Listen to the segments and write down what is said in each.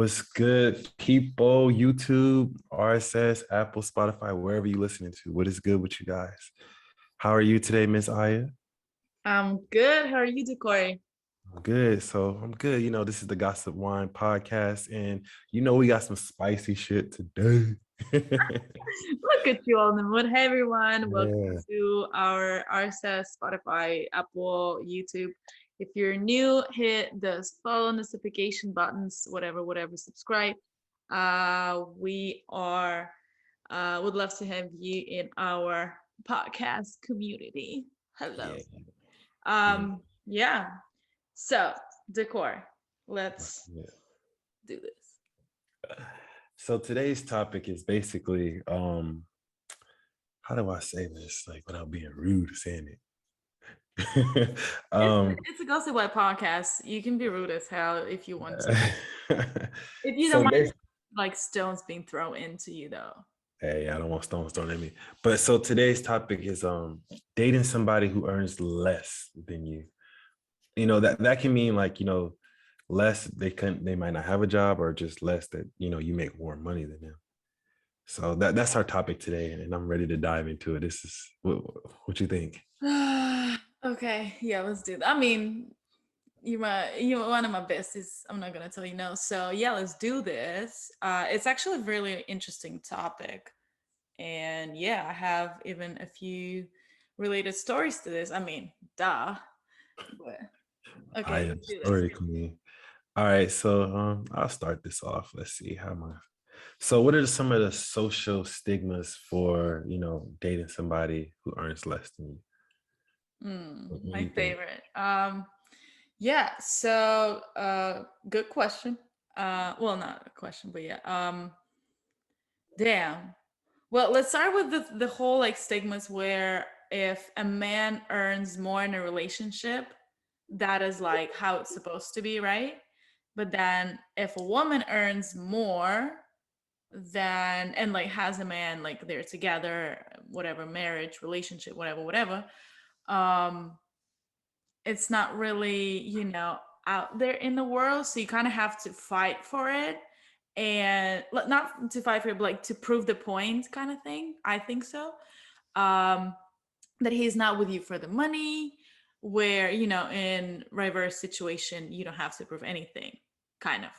What's good, people? YouTube, RSS, Apple, Spotify, wherever you listening to. What is good with you guys? How are you today, Miss Aya? I'm good. How are you, Decoy? I'm good. So I'm good. This is the Gossip Wine podcast, and we got some spicy shit today. Look at you all in the mood. Hey, everyone. Welcome Yeah. to our RSS, Spotify, Apple, YouTube. If you're new, hit the follow notification buttons, whatever, subscribe. We are would love to have you in our podcast community. Hello. Yeah. Yeah. Yeah. So, Decor, let's Yeah. do this. So today's topic is basically how do I say this like without being rude saying it? It's um it's a Gossip White podcast. You can be rude as hell if you want to. If you don't so mind basically, like stones being thrown into you though. hey, I don't want stones thrown at me. But so today's topic is dating somebody who earns less than you. That can mean like, less they might not have a job, or just less that, you make more money than them. So that's our topic today, and I'm ready to dive into it. This is what you think? Okay, yeah, let's do that. I mean, you're one of my besties. I'm not gonna tell you no. So yeah, let's do this. It's actually a really interesting topic. And yeah, I have even a few related stories to this. I mean, duh. But I okay, am let's do this. story queen. All right, so I'll start this off. Let's see how am I. So, what are some of the social stigmas for dating somebody who earns less than you? What do My you think? favorite. Yeah, so good question. Well, not a question, but yeah. Damn. Well, let's start with the whole like stigmas where if a man earns more in a relationship, that is like how it's supposed to be, right? But then if a woman earns more than and like has a man like they're together, whatever, marriage, relationship, whatever, um it's not really, out there in the world. So you kind of have to fight for it and not to fight for it, but like to prove the point kind of thing. I think so. Um, that he's not with you for the money, where, in reverse situation, you don't have to prove anything, kind of.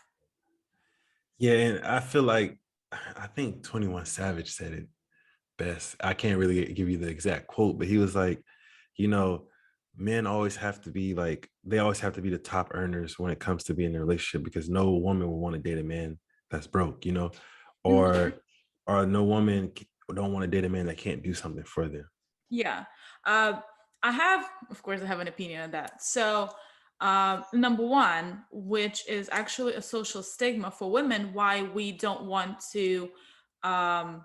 Yeah, and I think 21 Savage said it best. I can't really give you the exact quote, but he was like, you know, men always have to be like, they always have to be the top earners when it comes to being in a relationship, because no woman will want to date a man that's broke, or no woman don't want to date a man that can't do something for them. Yeah. I have, of course, I have an opinion on that. So, number one, which is actually a social stigma for women, why we don't want to um,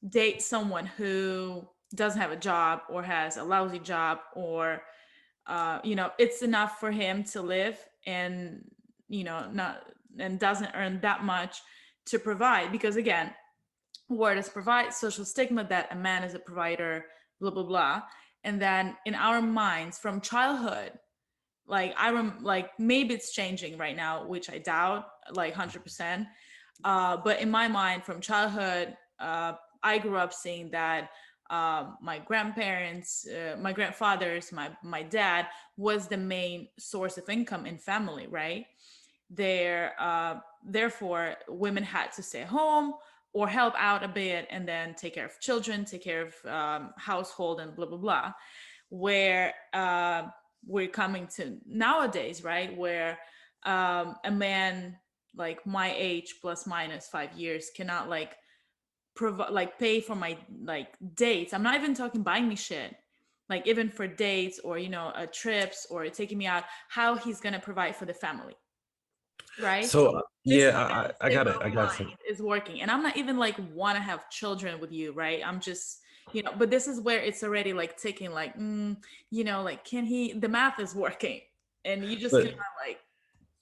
date someone who doesn't have a job or has a lousy job, or, it's enough for him to live and, not and doesn't earn that much to provide. Because again, word is provide, social stigma that a man is a provider, blah blah blah. And then in our minds from childhood, like like maybe it's changing right now, which I doubt, like 100%. But in my mind from childhood, I grew up seeing that my grandparents, my grandfathers, my dad was the main source of income in family, right? There, therefore, women had to stay home or help out a bit and then take care of children, take care of household, and blah blah blah. Where we're coming to nowadays, right? Where a man like my age plus minus 5 years cannot like provide, like pay for my like dates. I'm not even talking buying me shit, like even for dates or trips or taking me out. How he's gonna provide for the family, right? So This is yeah, where the I got stigma it. I of got some. mind is working. And I'm not even like want to have children with you, right? I'm just, but this is where it's already like ticking, like, like, can he, the math is working. And you just cannot But like,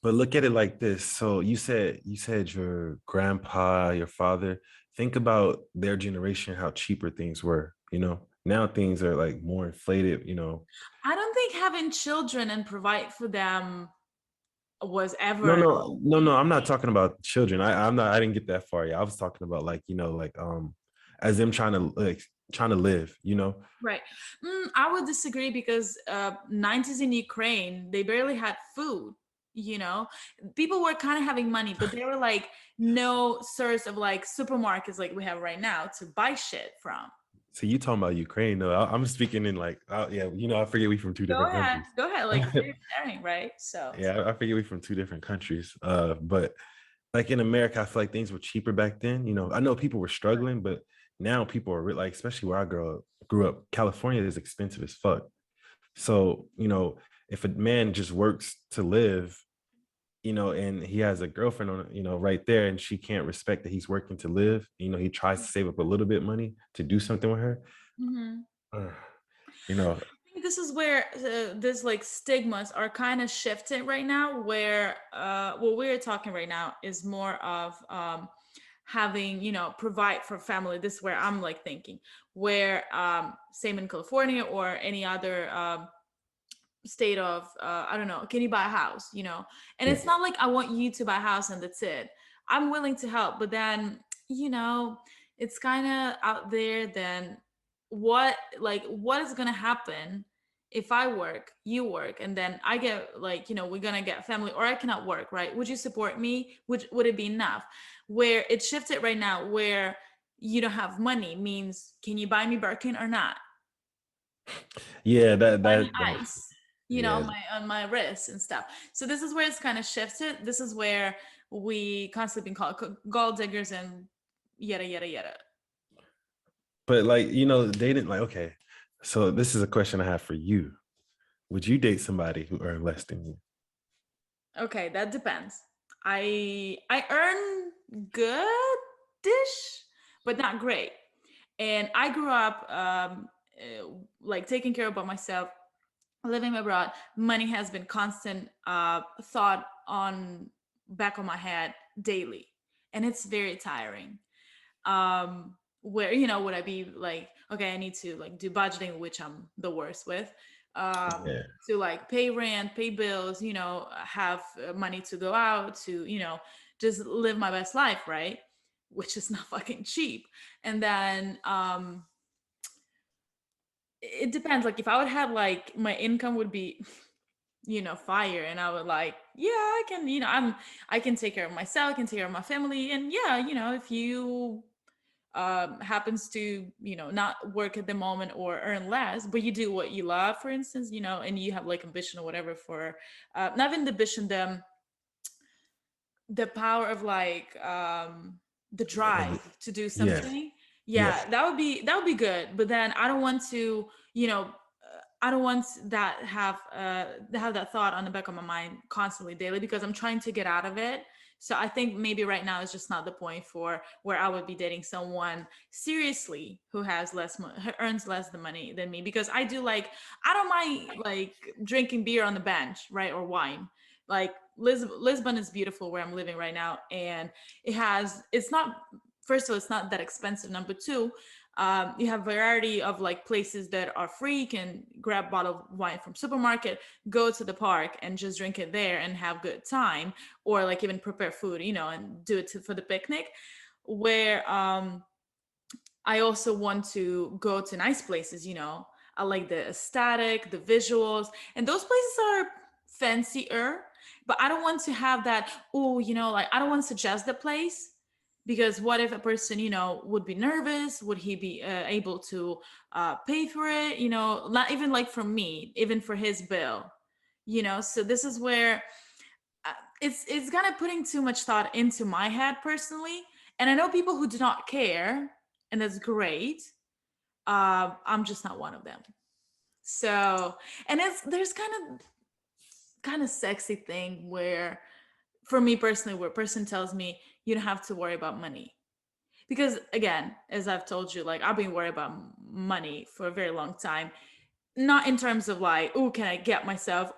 But look at it like this. So you said your grandpa, your father, think about their generation, how cheaper things were, Now things are like more inflated. I don't think having children and provide for them was No, ever, no, no, no. I'm not talking about children. I'm not. I didn't get that far. Yeah, I was talking about like like as them trying to live. right. I would disagree because 90s in Ukraine, they barely had food. You know, people were kind of having money, but they were like no source of like supermarkets like we have right now to buy shit from. So you talking about Ukraine? No, I'm speaking in like yeah. I forget we from two different countries. Go ahead. Like we're sharing, right? So, Yeah, I forget we from two different countries. But like in America, I feel like things were cheaper back then. I know people were struggling, but now people are like, especially where I grew up, California is expensive as fuck. So, if a man just works to live, and he has a girlfriend on, right there, and she can't respect that he's working to live, he tries to save up a little bit of money to do something with her. mhm. uh, you know, I think this is where this like stigmas are kind of shifted right now, where what we're talking right now is more of having, provide for family. This is where I'm like thinking, where same in California or any other state of I don't know, can you buy a house, and yeah. it's not like I want you to buy a house and that's it. I'm willing to help, but then you know it's kind of out there. Then what is gonna happen if I work, you work, and then I get like, we're gonna get family, or I cannot work, right? Would you support me? Would it be enough? Where it shifted right now, where you don't have money means, can you buy me Birkin or not? Yeah, Buy me that ice, yeah. on my wrist and stuff. So this is where it's kind of shifted. This is where we constantly been called gold diggers and yada yada yada. But like, dating, like, okay. So this is a question I have for you. Would you date somebody who earned less than you? Okay, that depends. I earn good-ish, but not great. And I grew up like taking care about myself, living abroad. Money has been constant thought on back of my head daily, and it's very tiring. Where would I be like, okay, I need to like do budgeting, which I'm the worst with, Yeah. to like pay rent, pay bills, have money to go out to, just live my best life, right? Which is not fucking cheap. And then it depends. Like if I would have like my income would be fire, and I would like, yeah, I can, I can take care of myself, I can take care of my family. And yeah, if you happens to not work at the moment or earn less, but you do what you love, for instance, and you have like ambition or whatever for not even the ambition, the power of like the drive to do Yeah. something. Yeah. Yeah, that would be good. But then I don't want to, I don't want that have that thought on the back of my mind constantly daily, because I'm trying to get out of it. So I think maybe right now is just not the point for where I would be dating someone seriously who has who earns less the money than me, because I do like, I don't mind like drinking beer on the bench, right, or wine. Like Lisbon is beautiful where I'm living right now, and it's not, first of all, it's not that expensive. Number two, you have variety of like places that are free. You can grab bottle of wine from supermarket, go to the park and just drink it there and have good time, or like even prepare food, and do it for the picnic. Where I also want to go to nice places, I like the aesthetic, the visuals, and those places are fancier, but I don't want to have that, oh, like I don't want to suggest the place, because what if a person, would be nervous? Would he be able to pay for it? Not even like for me, even for his bill, So this is where uh, it's kind of putting too much thought into my head personally. And I know people who do not care, and that's great. I'm just not one of them. So, and there's kind of sexy thing where, for me personally, where a person tells me you don't have to worry about money. Because again, as I've told you, like I've been worried about money for a very long time. Not in terms of like, oh, can I get myself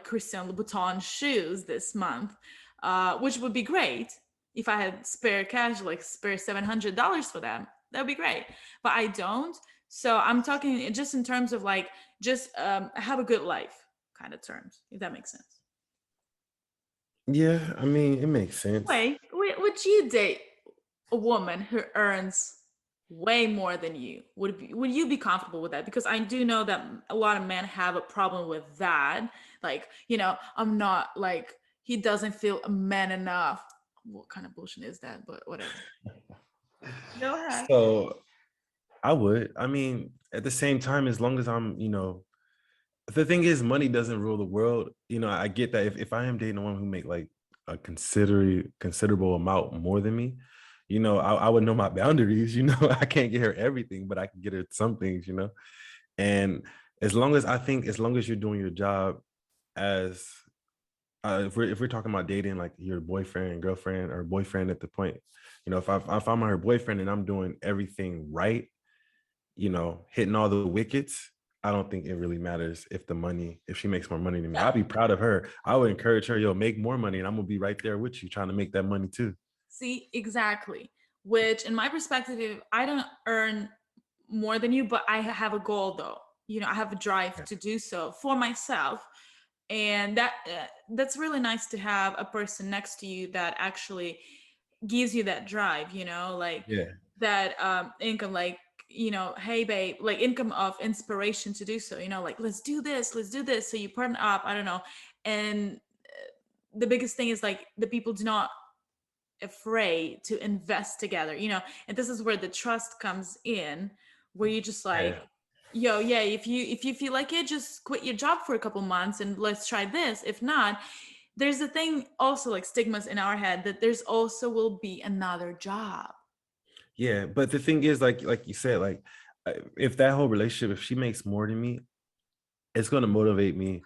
Christian Louboutin shoes this month, which would be great if I had spare cash, like spare $700 for them. That'd be great, but I don't. So I'm talking just in terms of like, just have a good life kind of terms, if that makes sense. Yeah, I mean, it makes sense. Wait, would you date a woman who earns way more than you? Would you be comfortable with that? Because I do know that a lot of men have a problem with that. Like, I'm not like he doesn't feel a man enough. What kind of bullshit is that? But whatever. Go ahead. So I would. I mean, at the same time, as long as I'm, the thing is, money doesn't rule the world. I get that if I am dating a woman who make like a considerable amount more than me, I would know my boundaries. I can't get her everything, but I can get her some things. And as long as you're doing your job as if we're talking about dating like your boyfriend, girlfriend, or boyfriend at the point, if I'm her boyfriend and I'm doing everything right, hitting all the wickets, I don't think it really matters if she makes more money than me. Yeah. I'll be proud of her. I would encourage her, yo, make more money, and I'm gonna be right there with you trying to make that money too. See, exactly. Which, in my perspective, I don't earn more than you, but I have a goal though. I have a drive Yeah. to do so for myself, and that's really nice to have a person next to you that actually gives you that drive. Like Yeah. that income, like hey babe, like income of inspiration to do so. Like let's do this. So you partner up. I don't know, and the biggest thing is like the people do not afraid to invest together, and this is where the trust comes in, where you just like, Yeah. yo, yeah, if you feel like it, just quit your job for a couple months and let's try this. If not, there's a thing also, like stigmas in our head, that there's also will be another job. Yeah. But the thing is, like you said, like if that whole relationship, if she makes more than me, it's gonna motivate me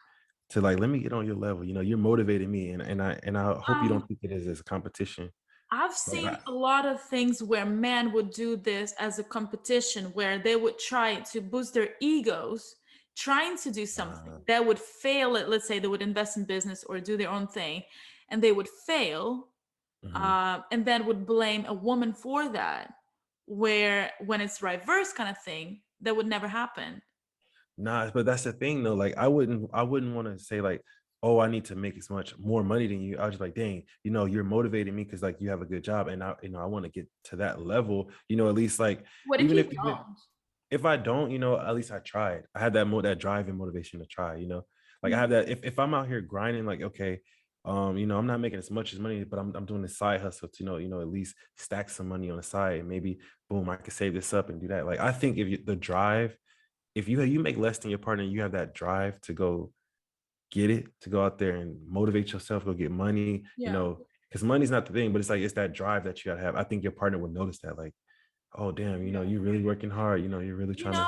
to like let me get on your level. You're motivating me, and I hope you um don't think it is as a competition. I've Like seen a lot of things where men would do this as a competition, where they would try to boost their egos, trying to do something uh, that would fail. At, let's say they would invest in business or do their own thing, and they would fail, mhm. and then would blame a woman for that. Where when it's reverse kind of thing, that would never happen. Nah, but that's the thing though. Like I wouldn't want to say like, oh, I need to make as much more money than you. I was just like, dang, you're motivating me because like you have a good job, and I want to get to that level. At least like What if even you if don't? if I don't, at least I tried. I had that drive and motivation to try. Like I have Mhm. that if I'm out here grinding, like, okay, I'm not making as much as money, but I'm doing this side hustle to, at least stack some money on the side and maybe boom, I could save this up and do that. Like I think the drive, if you make less than your partner, you have that drive to go get it, to go out there and motivate yourself, go get money, Yeah. because money's not the thing, but it's like it's that drive that you gotta have. I think your partner would notice that, like, oh damn, Yeah. you're really working hard, you're really trying to.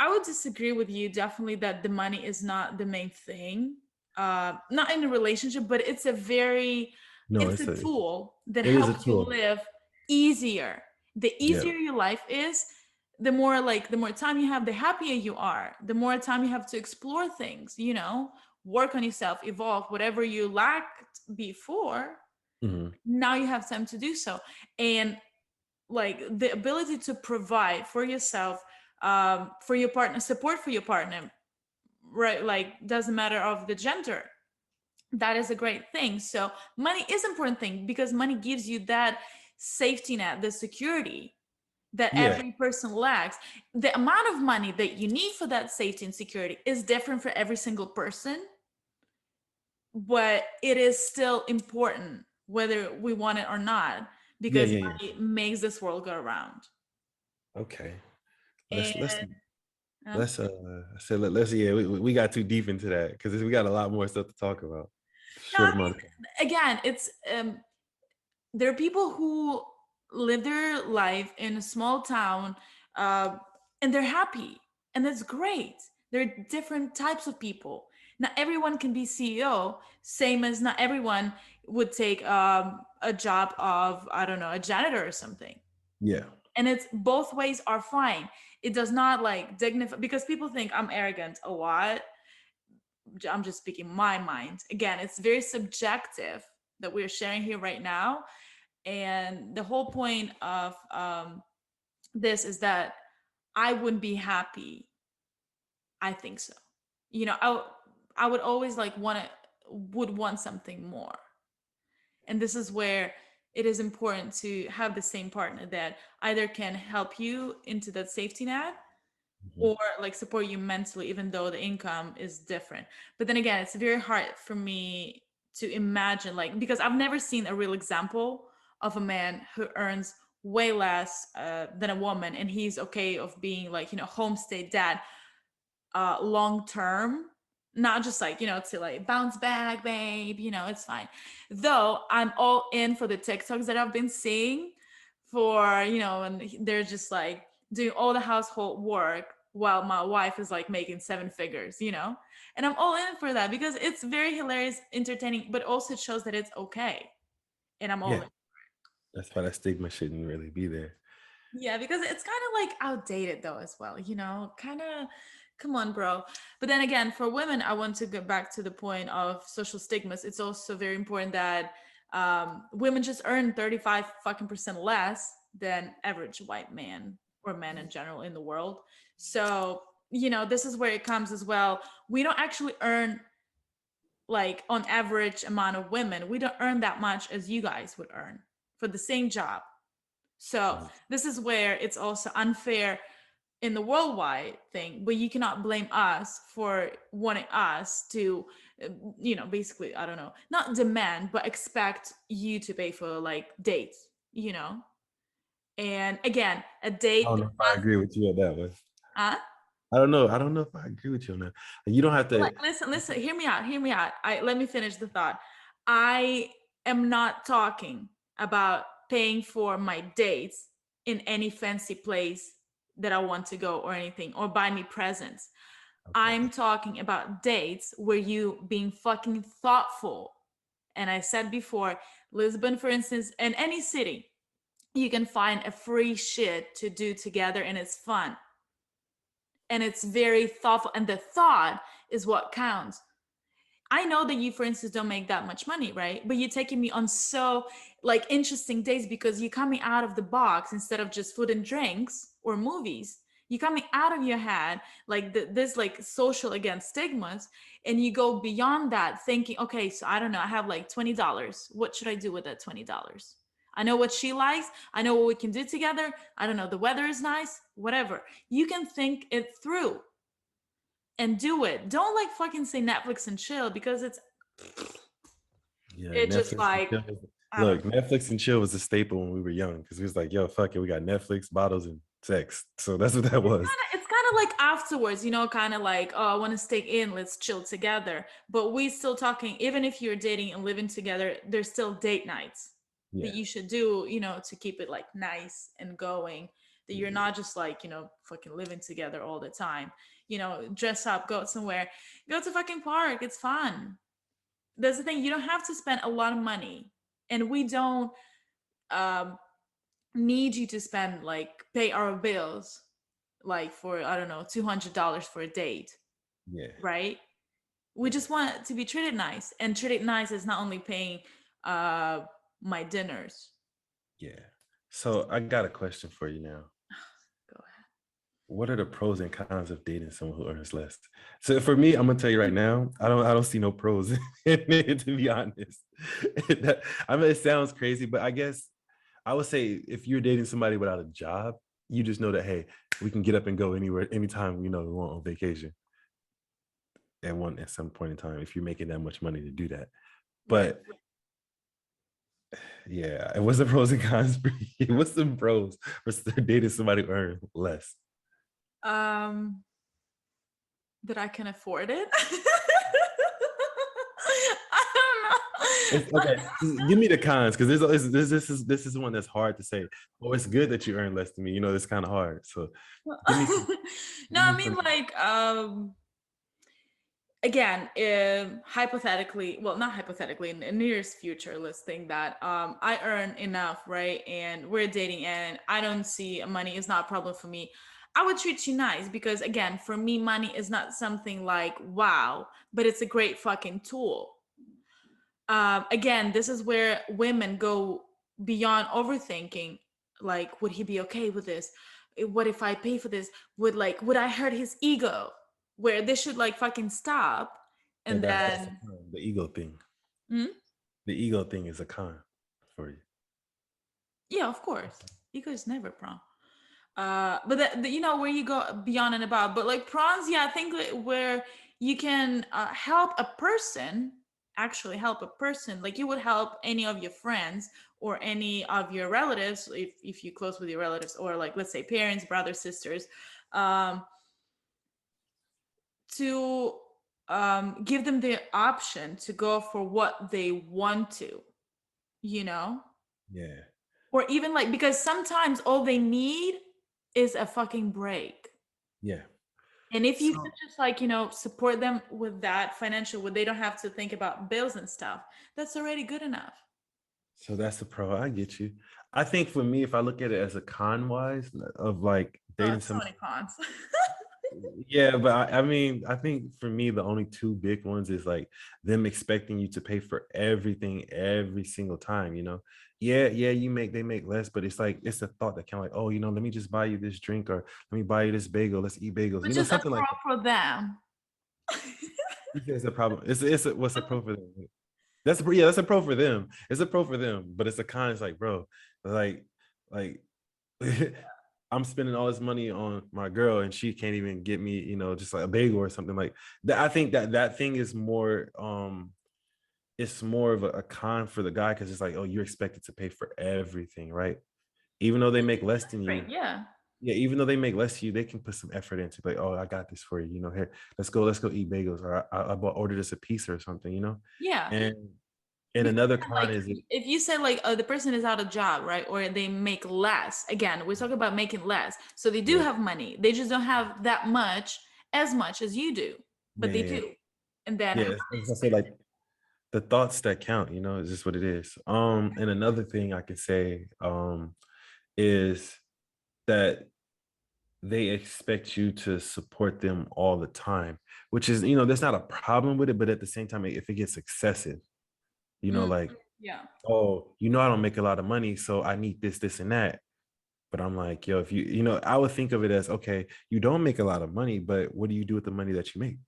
I would disagree with you definitely that the money is not the main thing. Not in a relationship, but No, it's a tool that it is a helps you tool. live easier. The Yeah. easier your life is, the more time you have, the happier you are. The more time you have to explore things, work on yourself, evolve, whatever you lacked before, Mhm. now you have time to do so. And like the ability to provide for yourself, for your partner, support for your partner, right? Like doesn't matter of the gender, that is a great thing. So money is important thing, because money gives you that safety net, the security that Yeah. every person lacks. The amount of money that you need for that safety and security is different for every single person, but it is still important whether we want it or not, Yeah, because yeah, yeah. money makes this world go around. Okay. Let's let's And let's I said let's yeah, we got too deep into that because we got a lot more stuff to talk about. no, I Short amount of time. mean, again, it's there are people who live their life in a small town, uh, and they're happy, and that's great. There are different types of people. Not everyone can be CEO, same as not everyone would take a job of, I don't know, a janitor or something. Yeah. And it's both ways are fine. It does not like dignify, because people think I'm arrogant a lot. I'm just speaking my mind. Again, it's very subjective that we're sharing here right now. And the whole point of this is that I wouldn't be happy. I think so. I would always like would want something more. And this is where it is important to have the same partner that either can help you into that safety net Mhm. or like support you mentally, even though the income is different. But then again, it's very hard for me to imagine, like, because I've never seen a real example of a man who earns way less than a woman and he's okay of being like, homestay dad long term, not just like, to like bounce back babe, it's fine. Though I'm all in for the TikToks that I've been seeing for, and they're just like doing all the household work while my wife is like making seven figures, and I'm all in for that because it's very hilarious, entertaining, but also it shows that it's okay, and I'm all Yeah, in. that's why that stigma shouldn't really be there. Yeah, because it's kind of like outdated though as well, kind of come on, bro. But then again, for women, I want to get back to the point of social stigmas. It's also very important that women just earn 35 fucking percent less than average white man or men in general in the world. So, this is where it comes as well. We don't actually earn like on average amount of women. We don't earn that much as you guys would earn for the same job. So Mhm. this is where it's also unfair in the worldwide thing, but you cannot blame us for wanting us to, basically, I don't know, not demand, but expect you to pay for like dates, And again, a I date don't does know if I not, agree with you on that one. uh, I don't know. I don't know if I agree with you on that. You don't have to. listen, hear me out, hear me out. Let me finish the thought. I am not talking about paying for my dates in any fancy place that I want to go or anything, or buy me presents. Okay. I'm talking about dates where you being fucking thoughtful. And I said before, Lisbon, for instance, in any city, you can find a free shit to do together and it's fun. And it's very thoughtful. And the thought is what counts. I know that you, for instance, don't make that much money, right? But you're taking me on so like interesting days because you're coming out of the box instead of just food and drinks or movies. You're coming out of your head like this, like social against stigmas, and you go beyond that, thinking, okay, so I don't know, I have like $20. What should I do with that $20? I know what she likes. I know what we can do together. I don't know. The weather is nice. Whatever. You can think it through and do it. Don't like fucking say Netflix and chill because Yeah, it just Netflix and like chill. I don't Look, know. Netflix and chill was a staple when we were young because we was like, yo, fuck it, we got Netflix, bottles, and sex. So that's what that was. It's kind of like afterwards, kind of like, oh, I want to stay in, let's chill together. But we still talking, even if you're dating and living together, there's still date nights that Yeah. you should do, to keep it like nice and going. That you're Yeah. not just like, fucking living together all the time. Dress up, go somewhere, go to fucking park. It's fun. That's the thing. You don't have to spend a lot of money, and we don't um need you to spend like pay our bills like for I don't know $200 for a date, Yeah. right? We Yeah. just want to be treated nice, and treated nice is not only paying uh my dinners. Yeah. So I got a question for you now. Go ahead. What are the pros and cons of dating someone who earns less? So for me, I'm gonna tell you right now, I don't see no pros in it, to be honest. I mean, it sounds crazy, but I guess I would say if you're dating somebody without a job, you just know that hey, we can get up and go anywhere, anytime we know we want on vacation at some point in time if you're making that much money to do that. Right. But yeah, it was the pros and cons for you. What's the pros for dating somebody who earns less? um that I can afford it. I don't know. Okay, give me the cons because this is one that's hard to say. Oh, it's good that you earn less than me. It's kind of hard. So give me some. No, Give I me mean some. like again, hypothetically, well, not hypothetically, in the nearest future, let's think that I earn enough, right? And we're dating, and I don't see money is not a problem for me. I would treat you nice because, again, for me, money is not something like wow, but it's a great fucking tool. Again, this is where women go beyond overthinking. Like, would he be okay with this? What if I pay for this? Would I hurt his ego? Where this should like fucking stop. Yeah, And that's the then con, the ego thing. hmm? The ego thing is a con for you. Yeah, of course. Ego is never wrong. But you know, where you go beyond and above, but like prawns, yeah, I think that where you can help a person, actually help a person, like you would help any of your friends or any of your relatives, if you close with your relatives, or like let's say parents, brothers, sisters, um to give them the option to go for what they want to, you know, Yeah, or even like, because sometimes all they need is a fucking break. yeah. And if you So could just like, you know, support them with that financial, where they don't have to think about bills and stuff, that's already good enough. so that's the pro. I get you. I think for me, if I look at it as a con wise of like dating So somebody. many cons. Yeah, but I mean, I think for me, the only two big ones is like them expecting you to pay for everything every single time, you know? Yeah, yeah, they make less, but it's like it's a thought that kind of like, oh, let me just buy you this drink or let me buy you this bagel. Let's eat bagels, Which is a something like that. pro for them. It's a problem. What's a pro for them? Yeah, that's a pro for them. It's a pro for them, but it's a con. It's like, bro, like, like I'm spending all this money on my girl and she can't even get me, just like a bagel or something like that. I think that thing is more it's more of a con for the guy because it's like, oh, you're expected to pay for everything, right? Even though they make less than Right. you. Yeah. Yeah, even though they make less than you, they can put some effort into like, oh, I got this for you. Here, let's go eat bagels, or I bought ordered us a pizza or something. Yeah. And Because another like, con is it, if you say like, the person is out of job, right, or they make less, again we're talking about making less, so they do yeah, have money, they just don't have that much, as much as you do, but yeah, they yeah, do. And then yeah. how As they I say, spend like the thoughts that count, is just what it is. And another thing I can say, is that they expect you to support them all the time, which is, there's not a problem with it, but at the same time, if it gets excessive, it. like, Yeah. oh, I don't make a lot of money, so I need this, this, and that. But I'm like, yo, if I would think of it as, okay, you don't make a lot of money, but what do you do with the money that you make?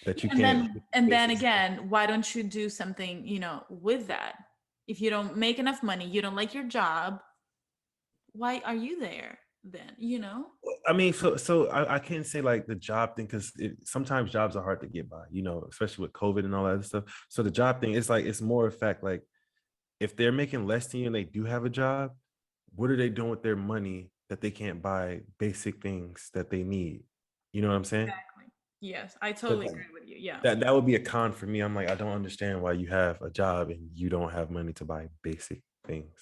That you And can't. then again, why don't you do something, with that? If you don't make enough money, you don't like your job, why are you there then, I mean, so I can't say like the job thing because sometimes jobs are hard to get by, especially with COVID and all that other stuff. So the job thing, it's like it's more a fact like if they're making less than you and they do have a job, what are they doing with their money that they can't buy basic things that they need? You know what I'm saying? Exactly. Yes, I So totally agree with you. Yeah. that would be a con for me. I'm like, I don't understand why you have a job and you don't have money to buy basic things.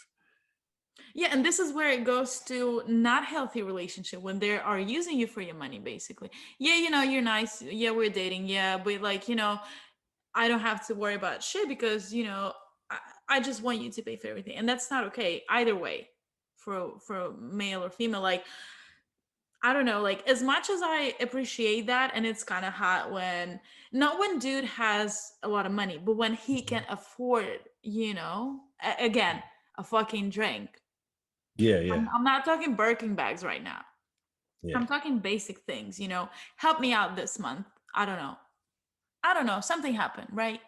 Yeah, and this is where it goes to not healthy relationship, when they are using you for your money, basically. Yeah, you're nice. Yeah, we're dating. Yeah, but like, I don't have to worry about shit because, I, I just want you to pay for everything. And that's not okay either way, for male or female. Like, I don't know, like as much as I appreciate that, and it's kind of hot when, not when dude has a lot of money, but when he can afford, again, a fucking drink. Yeah, I'm, yeah, I'm not talking Birkin bags right now. yeah. I'm talking basic things, help me out this month. I don't know. I don't know. Something happened, right?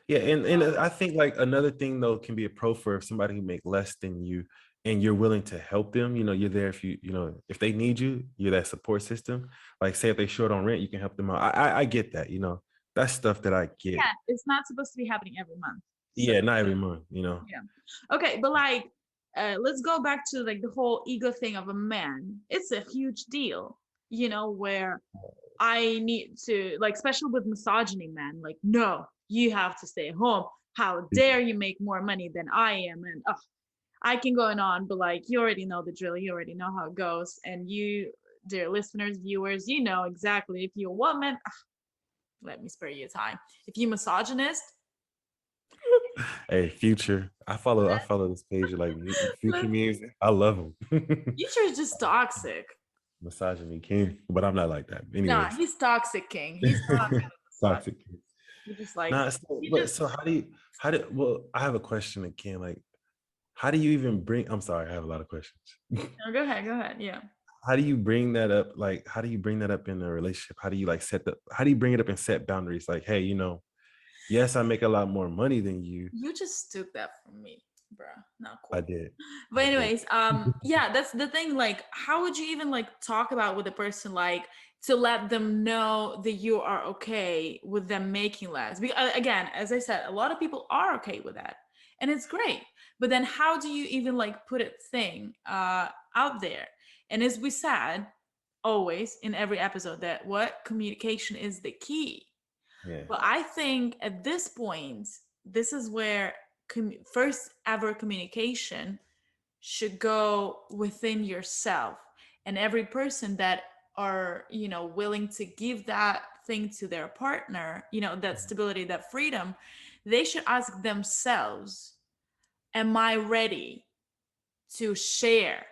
Yeah, and I think like another thing though can be a pro for somebody who make less than you and you're willing to help them. You're there if if they need you, you're that support system. Like say if they short on rent, you can help them out. I get that. That's stuff that I get. Yeah, it's not supposed to be happening every month. So Yeah, not every month. yeah. Okay, but like, let's go back to like the whole ego thing of a man. It's a huge deal, where I need to, like, especially with misogyny, man, like, no, you have to stay at home. How dare you make more money than I am? And I can go on, but like, you already know the drill. You already know how it goes. And you, dear listeners, viewers, you know exactly. If you're a woman, let me spare you time. If you're misogynist, Hey, Future. I follow this page like Future memes. I love him. future is just toxic. Misogyny king, but I'm not like that. Nah, Anyways, he's toxic king. He's not good at massage. toxic king. He just like, Nah, so, he but just, so well, I have a question again. Like, how do you even bring, I'm sorry, I have a lot of questions. no, go ahead, go ahead. Yeah. How do you bring that up? Like, how do you bring that up in a relationship? How do you like how do you bring it up and set boundaries? Like, hey, Yes, I make a lot more money than you. You just took that from me, bruh. Not I cool. did. But I did. anyways, yeah, that's the thing. Like, how would you even like talk about with a person, like, to let them know that you are okay with them making less? Because again, as I said, a lot of people are okay with that, and it's great. But then, how do you even like put it thing out there? And as we said always in every episode, that what communication is the key. Yeah. But I think at this point, this is where first ever communication should go within yourself, and every person that are, willing to give that thing to their partner, that stability, that freedom, they should ask themselves, am I ready to share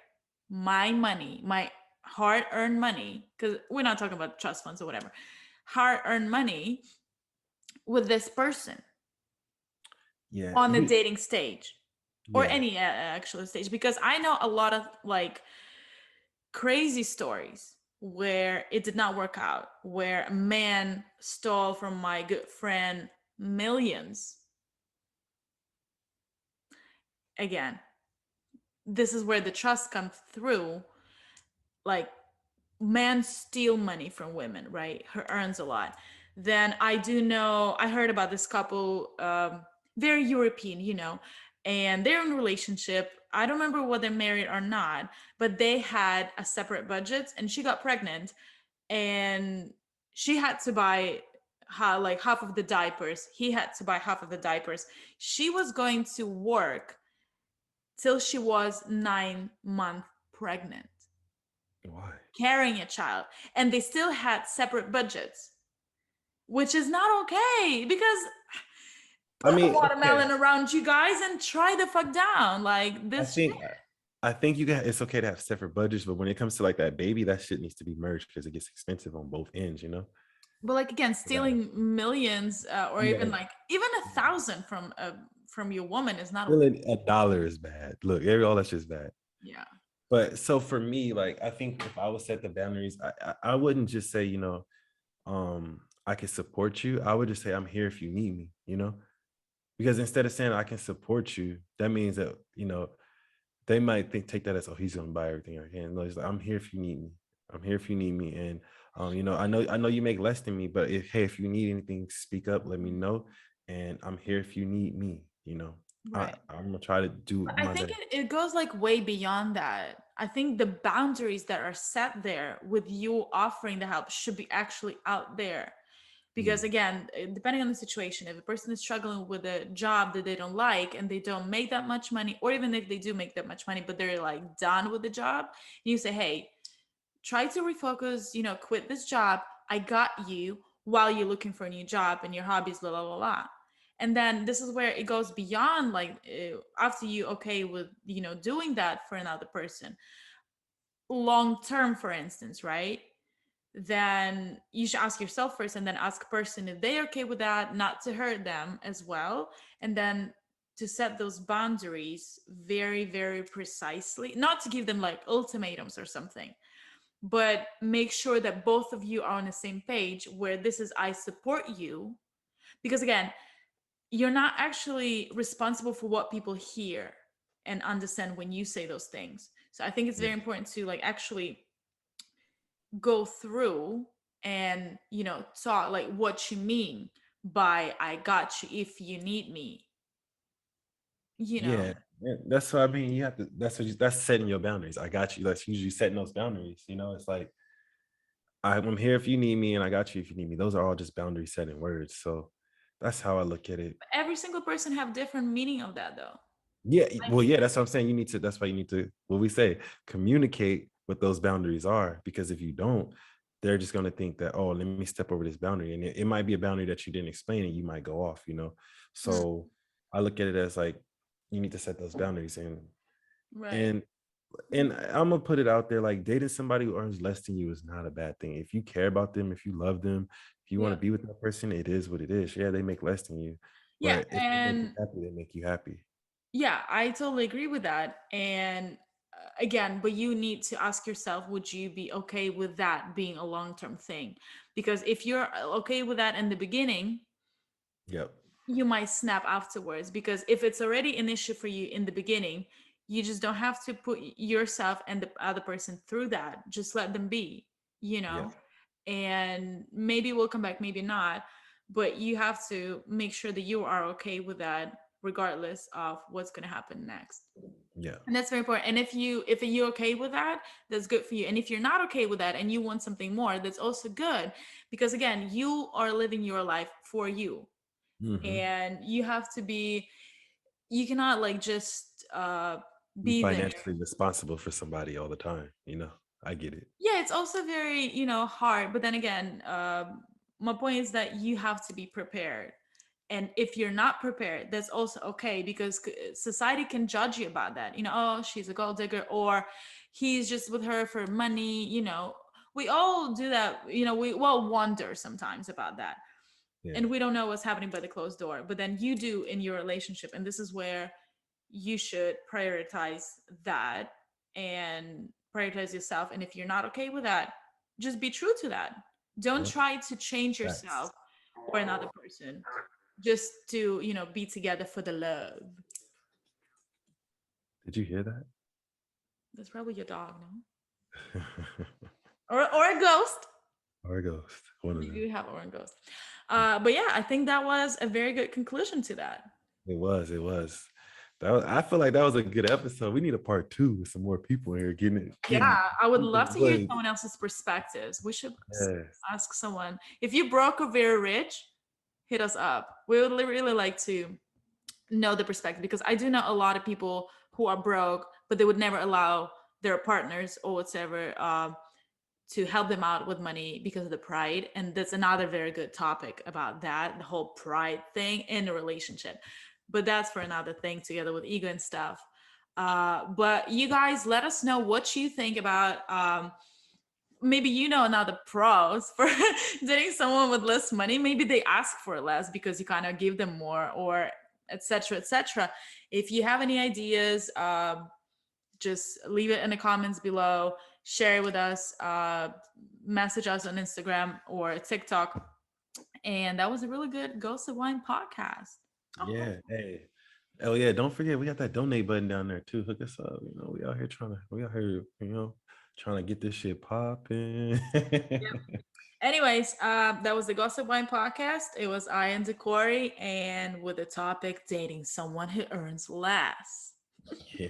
my money, my hard earned money, because we're not talking about trust funds or whatever, hard earned money, with this person Yeah. on the You dating stage or yeah. any actual stage? Because I know a lot of like crazy stories where it did not work out, where a man stole from my good friend millions. Again, this is where the trust comes through. Like, men steal money from women, right? Her earns a lot. Then I do know, I heard about this couple, very European, and they're in a relationship. I don't remember whether they're married or not, but they had a separate budget, and she got pregnant, and she had to buy like half of the diapers. He had to buy half of the diapers. She was going to work till she was 9 months pregnant, Why? carrying a child, and they still had separate budgets, which is not okay. Because I put a mean, okay. watermelon around you guys and try the fuck down like I this shit. think I think you got it's okay to have separate budgets, but when it comes to like that baby, that shit needs to be merged because it gets expensive on both ends, you know? But like, again, Right. stealing millions, or even Yeah. like even 1,000 from your woman is not okay. Really, $1 is bad. Look, all that's just bad. Yeah. But so for me, like I think if I would set the boundaries, I wouldn't just say, I can support you. I would just say I'm here if you need me, Because instead of saying I can support you, that means that, they might take that as, oh, he's gonna buy everything I can. No, it's like I'm here if you need me. I'm here if you need me. And I know you make less than me, but if you need anything, speak up, let me know. And I'm here if you need me, Right. I'm gonna try to do But I my think best. it goes like way beyond that. I think the boundaries that are set there with you offering the help should be actually out there. Because Yeah. again, depending on the situation, if a person is struggling with a job that they don't like and they don't make that much money, or even if they do make that much money but they're like done with the job, you say, hey, try to refocus, quit this job, I got you, while you're looking for a new job and your hobbies, blah blah blah blah. And then this is where it goes beyond, like, after you okay with, doing that for another person long term, for instance, right? Then you should ask yourself first, and then ask a person if they're okay with that, not to hurt them as well. And then to set those boundaries very, very precisely, not to give them like ultimatums or something, but make sure that both of you are on the same page, where this is, I support you. Because again, you're not actually responsible for what people hear and understand when you say those things. So I think it's Yeah. very important to like actually go through and, talk like what you mean by I got you if you need me, you know Yeah. Yeah, that's what I mean. You have to. That's setting your boundaries. I got you. That's usually setting those boundaries. It's like I'm here if you need me, and I got you if you need me. Those are all just boundary setting words. So that's how I look at it. every single person have different meaning of that though. Yeah, Like, well, yeah, that's what I'm saying. That's why you need to, what we say, communicate what those boundaries are. Because if you don't, they're just going to think that, oh, let me step over this boundary. And it might be a boundary that you didn't explain and you might go off. mm, So I look at it as like, you need to set those boundaries right. and, and I'm gonna put it out there, like dating somebody who earns less than you is not a bad thing. If you care about them, if you love them, if you want Yeah. to be with that person, it is what it is. Yeah, they make less than you, Yeah. but if they make you And happy, they make you happy. yeah, I totally agree with that. And again, but you need to ask yourself, would you be okay with that being a long term thing? Because if you're okay with that in the beginning, Yep. you might snap afterwards, because if it's already an issue for you in the beginning, you just don't have to put yourself and the other person through that. Just let them be, you Yeah, know, and maybe we'll come back, maybe not, but you have to make sure that you are okay with that regardless of what's going to happen next. yeah. And that's very important. And if you're okay with that, that's good for you. And if you're not okay with that and you want something more, that's also good, because again, you are living your life for you, Hmm. and you have to be, you cannot like just Be be there. financially responsible for somebody all the time. I get it. Yeah, it's also very, hard, but then again, my point is that you have to be prepared. And if you're not prepared, that's also okay, because society can judge you about that. Oh, she's a gold digger, or he's just with her for money. We all do that. We all wonder sometimes about that, Yeah, and we don't know what's happening by the closed door, but then you do in your relationship, and this is where you should prioritize that and prioritize yourself. And if you're not okay with that, just be true to that. Don't yeah. try to change yourself Facts. or another person just to be together for the love. Did you hear that? That's probably your dog, no? Or a ghost. Or a ghost. One of Maybe them. we have or a ghost. But yeah, I think that was a very good conclusion to that. It was. It was. I feel like that was a good episode. We need a part two with some more people here getting Yeah, I would deep in love the to hear woods. someone else's perspectives. We should Yes. ask someone. If you broke or very rich, hit us up. We would really like to know the perspective, because I do know a lot of people who are broke, but they would never allow their partners or whatever to help them out with money because of the pride. And that's another very good topic about that, the whole pride thing in a relationship. But that's for another thing, together with ego and stuff. But you guys, let us know what you think about. Maybe another pros for dating someone with less money. Maybe they ask for less because you kind of give them more, or etc. etc. If you have any ideas, just leave it in the comments below, share it with us, message us on Instagram or TikTok. And that was a really good Ghost of Wine podcast. Oh, Yeah. Hey. Oh yeah. Don't forget we got that donate button down there too. Hook us up. We out here, trying to get this shit popping. anyways, that was the Gossip Wine podcast. It was I and Decory, and with the topic dating someone who earns less. Yeah.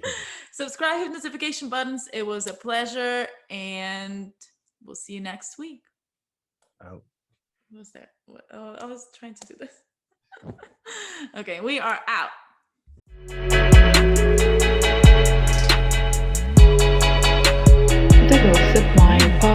Subscribe, hit notification buttons. It was a pleasure, and we'll see you next week. Out. What was that? I was trying to do this. Okay, we are out. The Gossip Wine Podcast.